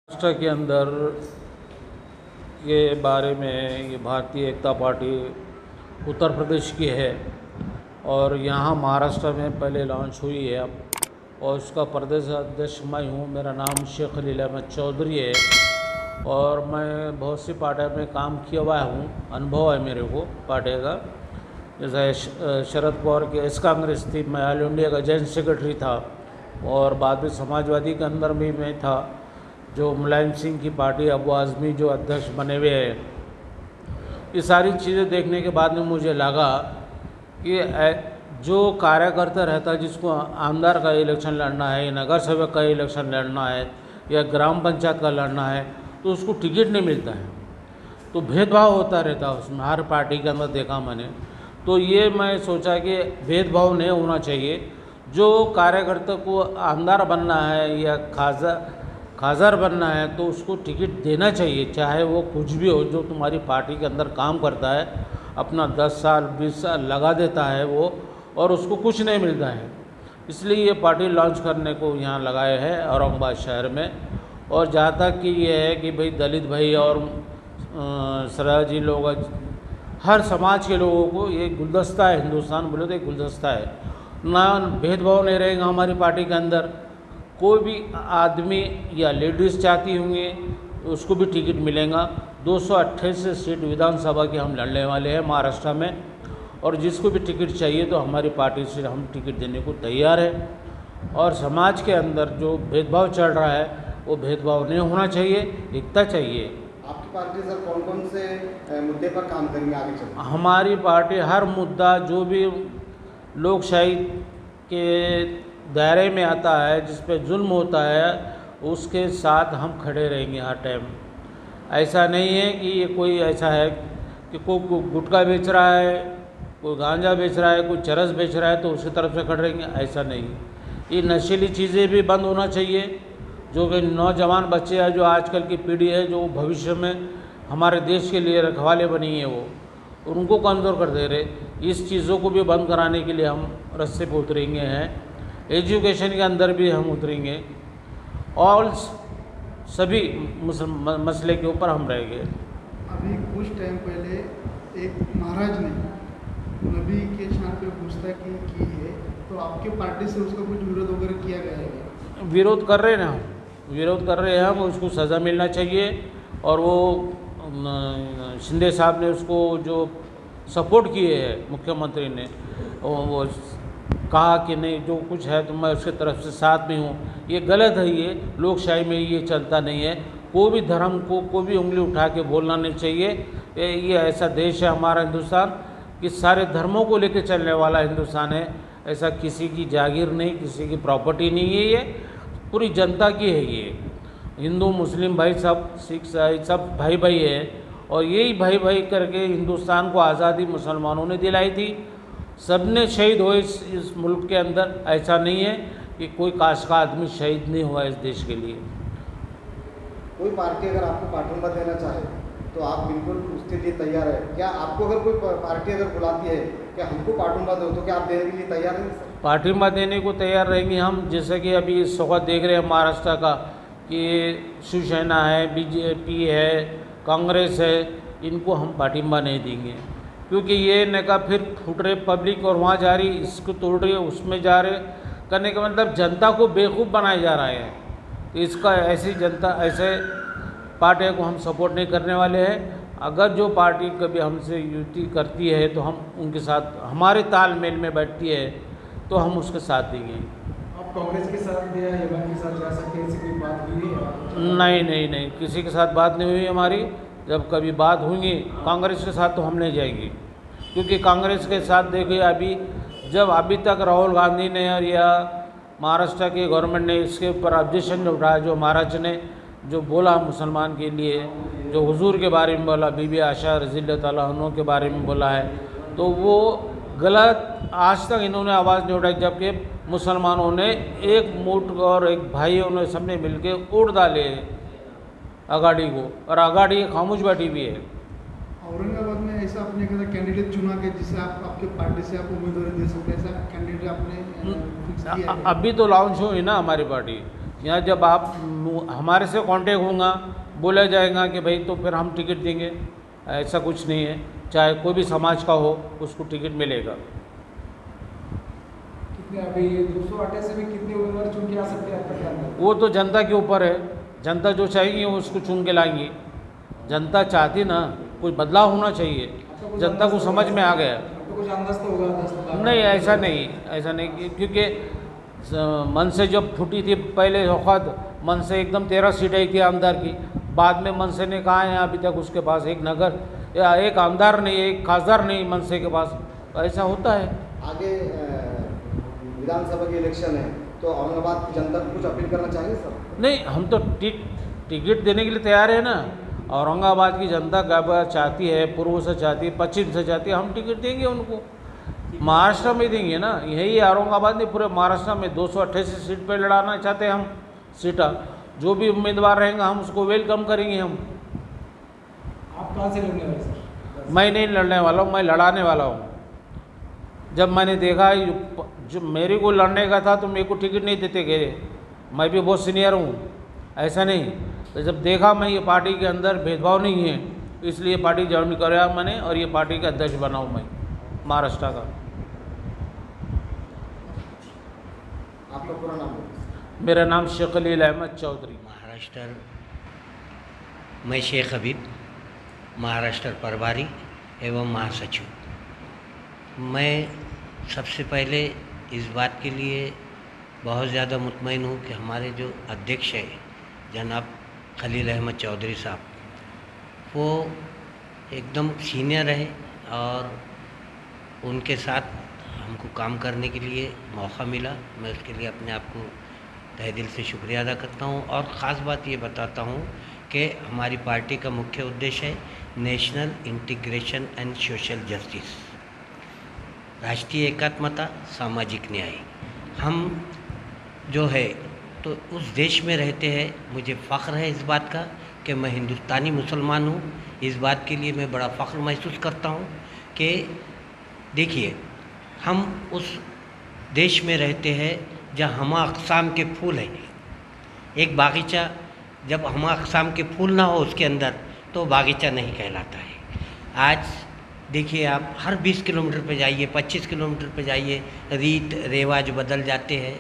महाराष्ट्र के अंदर ये बारे में ये भारतीय एकता पार्टी उत्तर प्रदेश की है और यहाँ महाराष्ट्र में पहले लॉन्च हुई है अब, और उसका प्रदेश अध्यक्ष मैं हूँ। मेरा नाम शेख खलील अहमद चौधरी है और मैं बहुत सी पार्टियों में काम किया हुआ हूँ, अनुभव है मेरे को पार्टी का। जैसे शरद पवार की एस कांग्रेस थी, मैं ऑल इंडिया का जॉइंट सेक्रेटरी था और बाद में समाजवादी के अंदर भी मैं था। जो मुलायम सिंह की पार्टी अबू आज़मी जो अध्यक्ष बने हुए हैं, ये सारी चीज़ें देखने के बाद में मुझे लगा कि जो कार्यकर्ता रहता है, जिसको आमदार का इलेक्शन लड़ना है, नगर सेवक का इलेक्शन लड़ना है या ग्राम पंचायत का लड़ना है, तो उसको टिकट नहीं मिलता है। तो भेदभाव होता रहता है उसमें, हर पार्टी के अंदर देखा मैंने। तो ये मैं सोचा कि भेदभाव नहीं होना चाहिए। जो कार्यकर्ता को आमदार बनना है या खासदार बनना है तो उसको टिकट देना चाहिए, चाहे वो कुछ भी हो। जो तुम्हारी पार्टी के अंदर काम करता है, अपना 10 साल 20 साल लगा देता है वो, और उसको कुछ नहीं मिलता है। इसलिए ये पार्टी लॉन्च करने को यहाँ लगाए हैं औरंगाबाद शहर में। और जहाँ तक कि ये है कि भाई दलित भाई और सराजी लोग, हर समाज के लोगों को ये गुलदस्ता है। हिंदुस्तान बोले तो एक गुलदस्ता है, ना भेदभाव नहीं रहेगा हमारी पार्टी के अंदर। कोई भी आदमी या लेडीज़ चाहती होंगे उसको भी टिकट मिलेगा। 228 सीट विधानसभा की हम लड़ने वाले हैं महाराष्ट्र में, और जिसको भी टिकट चाहिए तो हमारी पार्टी से हम टिकट देने को तैयार है। और समाज के अंदर जो भेदभाव चल रहा है वो भेदभाव नहीं होना चाहिए, एकता चाहिए। आपकी पार्टी सर कौन कौन से मुद्दे पर काम करेंगे आगे चलकर? हमारी पार्टी हर मुद्दा जो भी लोकशाही के दायरे में आता है, जिस पे जुल्म होता है, उसके साथ हम खड़े रहेंगे हर टाइम। ऐसा नहीं है कि ये कोई ऐसा है कि कोई गुटखा बेच रहा है, कोई गांजा बेच रहा है, कोई चरस बेच रहा है तो उसकी तरफ से खड़े रहेंगे, ऐसा नहीं। ये नशीली चीज़ें भी बंद होना चाहिए। जो कि नौजवान बच्चे हैं, जो आजकल की पीढ़ी है, जो भविष्य में हमारे देश के लिए रखवाले बनी है, वो उनको कमज़ोर कर दे रहे। इस चीज़ों को भी बंद कराने के लिए हम रस्ते पर उतरेंगे हैं। एजुकेशन के अंदर भी हम उतरेंगे और सभी मसले के ऊपर हम रहेंगे। अभी कुछ टाइम पहले एक महाराज ने नबी के शान पे गुस्ताखी की है, तो आपके पार्टी से उसका कुछ विरोध वगैरह किया गया है? विरोध कर रहे हैं हम, विरोध कर रहे हैं हम। उसको सज़ा मिलना चाहिए। और वो शिंदे साहब ने उसको जो सपोर्ट किए है, मुख्यमंत्री ने, वो कहा कि नहीं जो कुछ है तो मैं उसके तरफ से साथ में हूँ। ये गलत है, ये लोकशाही में ये चलता नहीं है। कोई भी धर्म को कोई भी उंगली उठा के बोलना नहीं चाहिए। ये ऐसा देश है हमारा हिंदुस्तान कि सारे धर्मों को लेकर चलने वाला हिंदुस्तान है। ऐसा किसी की जागीर नहीं, किसी की प्रॉपर्टी नहीं है, ये पूरी जनता की है। ये हिंदू मुस्लिम भाई सब, सिख सब भाई भाई है, और यही भाई भाई करके हिंदुस्तान को आज़ादी मुसलमानों ने दिलाई थी। सबने शहीद हुए इस मुल्क के अंदर। ऐसा नहीं है कि कोई काश का आदमी शहीद नहीं हुआ इस देश के लिए। कोई पार्टी अगर आपको पार्टनर देना चाहे तो आप बिल्कुल उसके लिए तैयार है क्या? आपको अगर कोई पार्टी अगर बुलाती है कि हमको पार्टनर दो, तो क्या आप देने के लिए तैयार हैं सर? पार्टी में देने को तैयार रहेंगे हम। जैसे कि अभी इस वक्त देख रहे हैं महाराष्ट्र का कि शिवसेना है, बीजेपी है, कांग्रेस है, इनको हम पार्टी में नहीं देंगे। क्योंकि ये न का फिर फूट रहे पब्लिक और वहाँ जा रही, इसको तोड़ रही है, उसमें जा रहे, करने का मतलब जनता को बेवकूफ़ बनाए जा रहे हैं। तो इसका ऐसी जनता, ऐसे पार्टियों को हम सपोर्ट नहीं करने वाले हैं। अगर जो पार्टी कभी हमसे युति करती है तो हम उनके साथ, हमारे तालमेल में बैठती है तो हम उसके साथ देंगे। आप कांग्रेस के साथ या एमआई के साथ जा सकते हैं, ऐसी कोई बात हुई है? नहीं, किसी के साथ बात नहीं हुई हमारी। जब कभी बात होंगी कांग्रेस के साथ तो हम नहीं जाएंगे। क्योंकि कांग्रेस के साथ देखिए, अभी तक राहुल गांधी ने और या महाराष्ट्र की गवर्नमेंट ने इसके ऊपर ऑब्जेक्शन जो उठाया, जो महाराज ने जो बोला मुसलमान के लिए, जो हुजूर के बारे में बोला, बीबी आशा रज़ियल्लाहु ताला अन्हा के बारे में बोला है, तो वो गलत आज तक इन्होंने आवाज़ नहीं उठाई। जबकि मुसलमानों ने एक मुठ और एक भाइयों ने सबने मिलकर उड़ डाले अगाड़ी को, और अगाड़ी खामोश बैठी भी है। औरंगाबाद में ऐसा आपने कैसा कैंडिडेट चुना कि जिससे आप आपके पार्टी से आप उम्मीदवारी दे सकते हैं, ऐसा कैंडिडेट आपने फिक्स किया है? अभी तो लॉन्च हुई ना हमारी पार्टी। यहाँ जब आप हमारे से कांटेक्ट होगा, बोला जाएगा कि भाई तो फिर हम टिकट देंगे, ऐसा कुछ नहीं है। चाहे कोई भी समाज का हो उसको टिकट मिलेगा। कितने अभी 228 से भी कितने उम्मीदवार चुन के आ सकते हैं आपका ख्याल में? वो तो जनता के ऊपर है, जनता जो चाहेगी उसको चुन के लाएंगी। जनता चाहती ना, कोई बदलाव होना चाहिए, जनता को समझ में आ गया। आपको कुछ अंदाज तो होगा? नहीं, ऐसा नहीं क्योंकि मन से जब फूटी थी पहले वक़्त मन से एकदम 13 सीटें आई थी आमदार की, बाद में मन से ने कहा है अभी तक उसके पास एक नगर या एक आमदार नहीं, एक खासदार नहीं मन से के पास। ऐसा होता है। आगे विधानसभा के इलेक्शन है तो औरंगाबाद की जनता को कुछ अपील करना चाहिए सर? नहीं, हम तो टिकट देने के लिए तैयार है ना। औरंगाबाद की जनता क्या चाहती है, पूर्व से चाहती है, पश्चिम से चाहती है, हम टिकट देंगे उनको। महाराष्ट्र में देंगे ना, यही औरंगाबाद नहीं पूरे महाराष्ट्र में 228 सीट पे लड़ाना चाहते हैं हम सीटा। जो भी उम्मीदवार रहेंगे हम उसको वेलकम करेंगे। हम आप कहाँ से लड़ने वाले सर? मैं नहीं लड़ने वाला हूँ, मैं लड़ाने वाला हूँ। जब मैंने देखा जो मेरे को लड़ने का था तो मेरे को टिकट नहीं देते गए, मैं भी बहुत सीनियर हूँ, ऐसा नहीं। तो जब देखा मैं ये पार्टी के अंदर भेदभाव नहीं है, इसलिए पार्टी ज्वाइन कराया मैंने और ये पार्टी का अध्यक्ष बना हूँ मैं महाराष्ट्र का। आपका पूरा नाम? मेरा नाम शेख खलील अहमद चौधरी। महाराष्ट्र मैं शेख हबीब, महाराष्ट्र प्रभारी एवं महासचिव। मैं सबसे पहले इस बात के लिए बहुत ज़्यादा मुतमईन हूँ कि हमारे जो अध्यक्ष है जनाब खलील अहमद चौधरी साहब, वो एकदम सीनियर है और उनके साथ हमको काम करने के लिए मौका मिला। मैं उसके लिए अपने आप को तहे दिल से शुक्रिया अदा करता हूँ। और ख़ास बात ये बताता हूँ कि हमारी पार्टी का मुख्य उद्देश्य है national integration and social justice, राष्ट्रीय एकात्मता, सामाजिक न्याय। हम जो है तो उस देश में रहते हैं। मुझे फ़ख्र है इस बात का कि मैं हिंदुस्तानी मुसलमान हूँ। इस बात के लिए मैं बड़ा फ़ख्र महसूस करता हूँ कि देखिए, हम उस देश में रहते हैं जहाँ हमा अक़साम के फूल हैं। एक बागीचा जब हमा अक़साम के फूल ना हो उसके अंदर तो बागीचा नहीं कहलाता है। आज देखिए, आप हर 20 किलोमीटर पे जाइए, 25 किलोमीटर पे जाइए, रीत रिवाज बदल जाते हैं,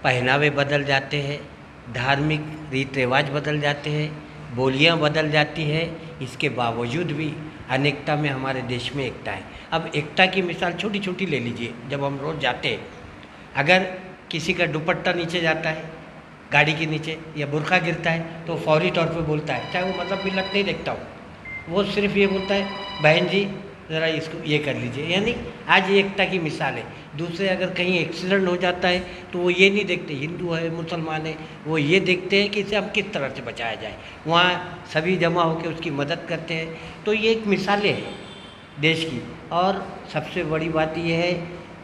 पहनावे बदल जाते हैं, धार्मिक रीत रिवाज बदल जाते हैं, बोलियां बदल जाती है। इसके बावजूद भी अनेकता में हमारे देश में एकता है। अब एकता की मिसाल छोटी छोटी ले लीजिए। जब हम रोज़ जाते हैं, अगर किसी का दुपट्टा नीचे जाता है गाड़ी के नीचे या बुर्का गिरता है तो फौरी तौर पे बोलता है, चाहे वो मतलब मिलत नहीं देखता हो, वो सिर्फ ये बोलता है बहन जी ज़रा इसको ये कर लीजिए। यानी आज ये एकता की मिसाल है। दूसरे अगर कहीं एक्सीडेंट हो जाता है तो वो ये नहीं देखते हिंदू है मुसलमान है, वो ये देखते हैं कि इसे हम किस तरह से बचाया जाए। वहाँ सभी जमा होकर उसकी मदद करते हैं। तो ये एक मिसालें हैं देश की। और सबसे बड़ी बात यह है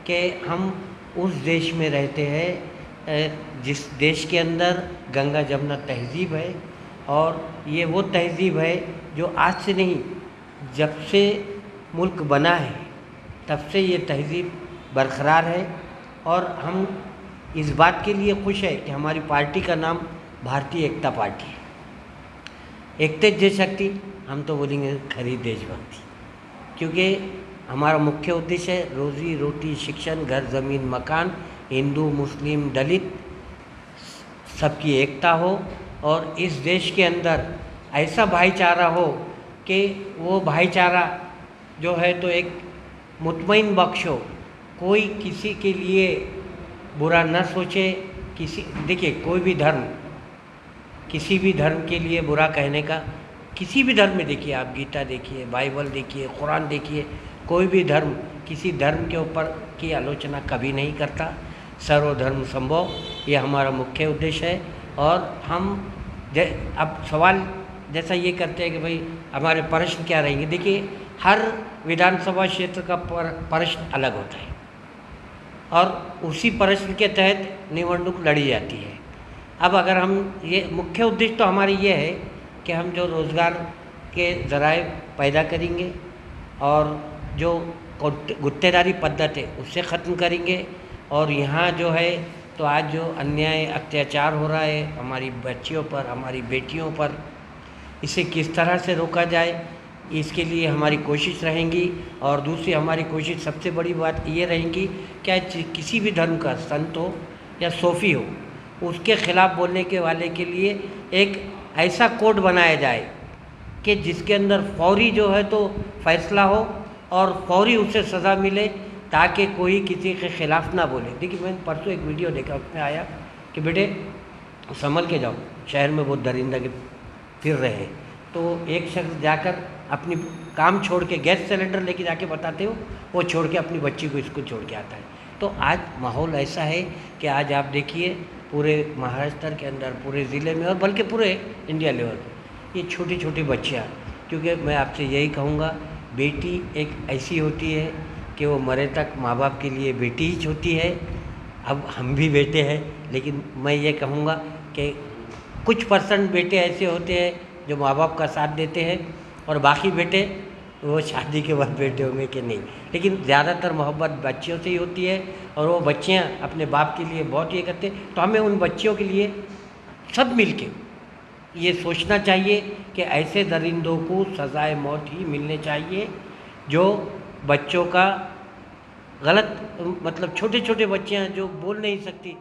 कि हम उस देश में रहते हैं जिस देश के अंदर गंगा जमुना तहज़ीब है। और ये वो तहज़ीब है जो आज से नहीं, जब से मुल्क बना है तब से ये तहज़ीब बरकरार है। और हम इस बात के लिए खुश है कि हमारी पार्टी का नाम भारतीय एकता पार्टी है। एकता जय शक्ति, हम तो बोलेंगे खरी देशभक्ति, क्योंकि हमारा मुख्य उद्देश्य है रोज़ी रोटी, शिक्षण, घर ज़मीन मकान, हिंदू मुस्लिम दलित सबकी एकता हो और इस देश के अंदर ऐसा भाईचारा हो कि वो भाईचारा जो है तो एक मुतमईन बख्श हो, कोई किसी के लिए बुरा न सोचे। देखिए, कोई भी धर्म किसी भी धर्म के लिए बुरा कहने का, किसी भी धर्म में देखिए, आप गीता देखिए, बाइबल देखिए, कुरान देखिए, कोई भी धर्म किसी धर्म के ऊपर की आलोचना कभी नहीं करता। सर्वधर्म संभव, ये हमारा मुख्य उद्देश्य है। और हम अब सवाल जैसा ये करते हैं कि भाई हमारे प्रश्न क्या रहेंगे। देखिए, हर विधानसभा क्षेत्र का प्रश्न अलग होता है और उसी प्रश्न के तहत निवडणूक लड़ी जाती है। अब अगर हम ये मुख्य उद्देश्य तो हमारी ये है कि हम जो रोज़गार के ज़राए पैदा करेंगे और जो गुत्तेदारी पद्धत है उससे ख़त्म करेंगे और यहाँ जो है तो आज जो अन्याय अत्याचार हो रहा है हमारी बच्चियों पर, हमारी बेटियों पर, इसे किस तरह से रोका जाए, इसके लिए हमारी कोशिश रहेंगी। और दूसरी हमारी कोशिश, सबसे बड़ी बात ये रहेगी कि किसी भी धर्म का संत हो या सूफी हो, उसके ख़िलाफ़ बोलने के वाले के लिए एक ऐसा कोड बनाया जाए कि जिसके अंदर फौरी जो है तो फैसला हो और फौरी उसे सज़ा मिले, ताकि कोई किसी के ख़िलाफ़ ना बोले। देखिए, मैंने परसों एक वीडियो देखा, उसमें आया कि बेटे संभल के जाओ, शहर में बहुत दरिंदा के फिर रहे हैं। तो एक शख्स जाकर अपनी काम छोड़ के गैस सिलेंडर लेके जाके बताते हो, वो छोड़ के अपनी बच्ची को स्कूल छोड़ के आता है। तो आज माहौल ऐसा है कि आज आप देखिए पूरे महाराष्ट्र के अंदर, पूरे ज़िले में और बल्कि पूरे इंडिया लेवल पर ये छोटी छोटी बच्चियाँ, क्योंकि मैं आपसे यही कहूँगा, बेटी एक ऐसी होती है कि वो मरे तक माँ बाप के लिए बेटी ही होती है। अब हम भी बेटे हैं, लेकिन मैं ये कहूँगा कि कुछ % बेटे ऐसे होते हैं जो माँ बाप का साथ देते हैं, और बाकी बेटे वो शादी के बाद बेटे होंगे कि नहीं, लेकिन ज़्यादातर मोहब्बत बच्चियों से ही होती है। और वो बच्चियाँ अपने बाप के लिए बहुत ये करते हैं। तो हमें उन बच्चियों के लिए सब मिलके ये सोचना चाहिए कि ऐसे दरिंदों को सज़ाए मौत ही मिलने चाहिए, जो बच्चों का गलत, मतलब छोटे छोटे बच्चियाँ जो बोल नहीं सकती,